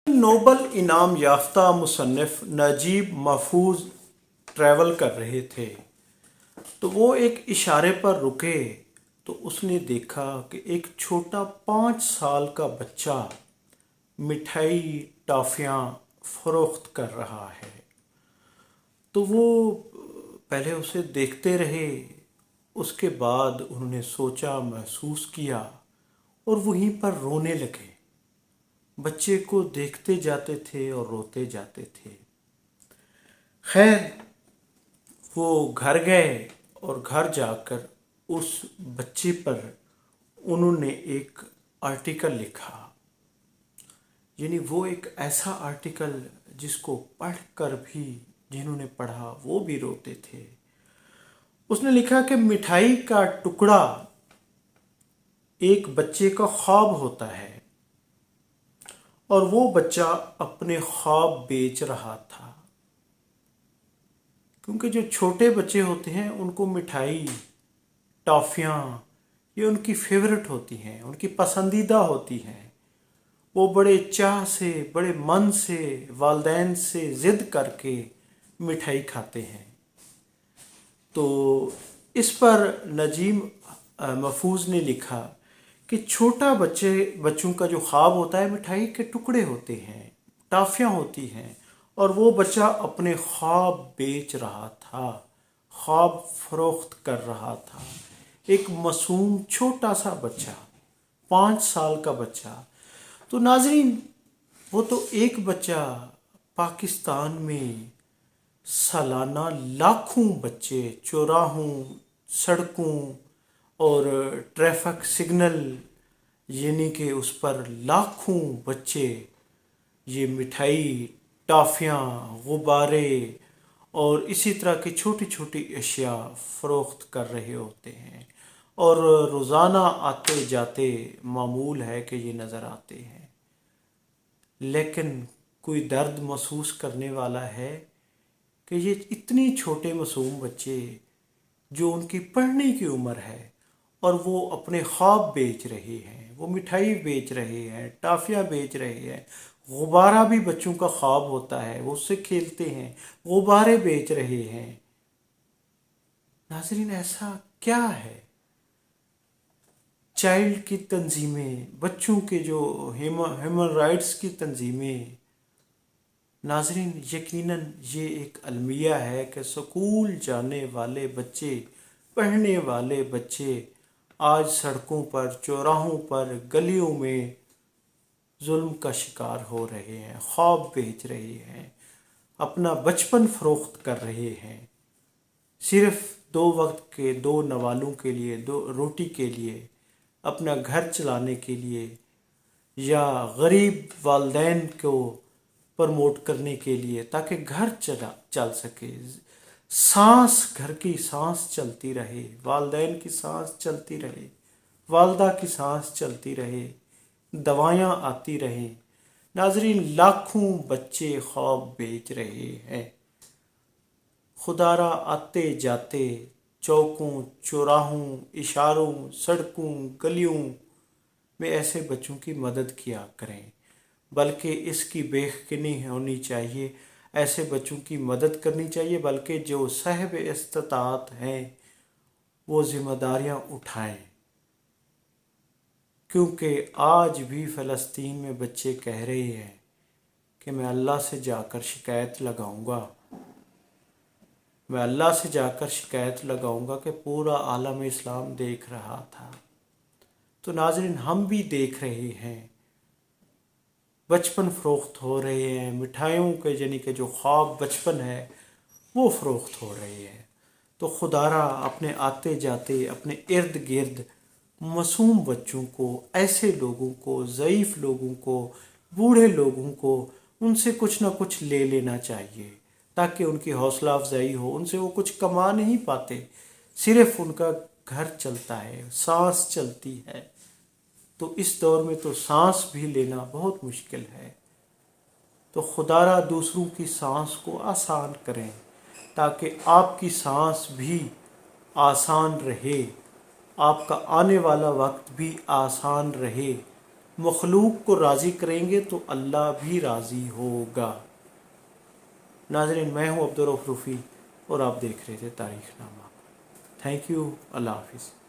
Nobel انعام یافتہ مصنف نجیب محفوظ ٹریول کر رہے تھے تو وہ ایک اشارے پر رکے تو اس نے دیکھا کہ ایک چھوٹا 5 سال کا بچہ مٹھائی ٹافیاں فروخت کر رہا ہے۔ تو وہ پہلے اسے دیکھتے رہے، اس کے بعد انہوں نے سوچا، محسوس کیا اور وہیں پر رونے لگے۔ بچے کو دیکھتے جاتے تھے اور روتے جاتے تھے۔ خیر، وہ گھر گئے اور گھر جا کر اس بچے پر انہوں نے ایک آرٹیکل لکھا، یعنی وہ ایک ایسا آرٹیکل جس کو پڑھ کر بھی جنہوں نے پڑھا وہ بھی روتے تھے۔ اس نے لکھا کہ مٹھائی کا ٹکڑا ایک بچے کا خواب ہوتا ہے اور وہ بچہ اپنے خواب بیچ رہا تھا، کیونکہ جو چھوٹے بچے ہوتے ہیں ان کو مٹھائی ٹافیاں یہ ان کی فیورٹ ہوتی ہیں، ان کی پسندیدہ ہوتی ہیں۔ وہ بڑے چاہ سے، بڑے من سے والدین سے ضد کر کے مٹھائی کھاتے ہیں۔ تو اس پر نجیب محفوظ نے لکھا کہ چھوٹا بچوں کا جو خواب ہوتا ہے مٹھائی کے ٹکڑے ہوتے ہیں، ٹافیاں ہوتی ہیں، اور وہ بچہ اپنے خواب بیچ رہا تھا، خواب فروخت کر رہا تھا۔ ایک معصوم چھوٹا سا بچہ، 5 سال کا بچہ۔ تو ناظرین، وہ تو ایک بچہ پاکستان میں سالانہ لاکھوں بچے چوراہوں، سڑکوں اور ٹریفک سگنل، یعنی کہ اس پر لاکھوں بچے یہ مٹھائی ٹافیاں، غبارے اور اسی طرح کی چھوٹی چھوٹی اشیاء فروخت کر رہے ہوتے ہیں، اور روزانہ آتے جاتے معمول ہے کہ یہ نظر آتے ہیں۔ لیکن کوئی درد محسوس کرنے والا ہے کہ یہ اتنی چھوٹے معصوم بچے جو ان کی پڑھنے کی عمر ہے اور وہ اپنے خواب بیچ رہے ہیں، وہ مٹھائی بیچ رہے ہیں، ٹافیاں بیچ رہے ہیں، غبارہ بھی بچوں کا خواب ہوتا ہے، وہ اس سے کھیلتے ہیں، غبارے بیچ رہے ہیں۔ ناظرین، ایسا کیا ہے؟ چائلڈ کی تنظیمیں، بچوں کے جو ہیومن رائٹس کی تنظیمیں، ناظرین یقیناً یہ ایک المیہ ہے کہ سکول جانے والے بچے، پڑھنے والے بچے آج سڑکوں پر، چوراہوں پر، گلیوں میں ظلم کا شکار ہو رہے ہیں، خواب بیچ رہے ہیں، اپنا بچپن فروخت کر رہے ہیں، صرف 2 وقت کے 2 نوالوں کے لیے، 2 روٹی کے لیے، اپنا گھر چلانے کے لیے، یا غریب والدین کو پروموٹ کرنے کے لیے تاکہ گھر چل سکے، سانس، گھر کی سانس چلتی رہے، والدین کی سانس چلتی رہے، والدہ کی سانس چلتی رہے، دوائیاں آتی رہیں۔ ناظرین، لاکھوں بچے خواب بیچ رہے ہیں۔ خدا را آتے جاتے چوکوں، چوراہوں، اشاروں، سڑکوں، گلیوں میں ایسے بچوں کی مدد کیا کریں، بلکہ اس کی بے یقینی ہونی چاہیے، ایسے بچوں کی مدد کرنی چاہیے، بلکہ جو صاحب استطاعت ہیں وہ ذمہ داریاں اٹھائیں، کیونکہ آج بھی فلسطین میں بچے کہہ رہے ہیں کہ میں اللہ سے جا کر شکایت لگاؤں گا، میں اللہ سے جا کر شکایت لگاؤں گا کہ پورا عالم اسلام دیکھ رہا تھا۔ تو ناظرین، ہم بھی دیکھ رہے ہیں، بچپن فروخت ہو رہے ہیں، مٹھائیوں کے یعنی کہ جو خواب بچپن ہے وہ فروخت ہو رہے ہیں۔ تو خدا را اپنے آتے جاتے اپنے ارد گرد معصوم بچوں کو، ایسے لوگوں کو، ضعیف لوگوں کو، بوڑھے لوگوں کو، ان سے کچھ نہ کچھ لے لینا چاہیے تاکہ ان کی حوصلہ افزائی ہو۔ ان سے وہ کچھ کما نہیں پاتے، صرف ان کا گھر چلتا ہے، سانس چلتی ہے۔ تو اس دور میں تو سانس بھی لینا بہت مشکل ہے۔ تو خدا را دوسروں کی سانس کو آسان کریں تاکہ آپ کی سانس بھی آسان رہے، آپ کا آنے والا وقت بھی آسان رہے۔ مخلوق کو راضی کریں گے تو اللہ بھی راضی ہوگا۔ ناظرین، میں ہوں عبدالرؤف روفی اور آپ دیکھ رہے تھے تاریخ نامہ۔ تھینک یو، اللہ حافظ۔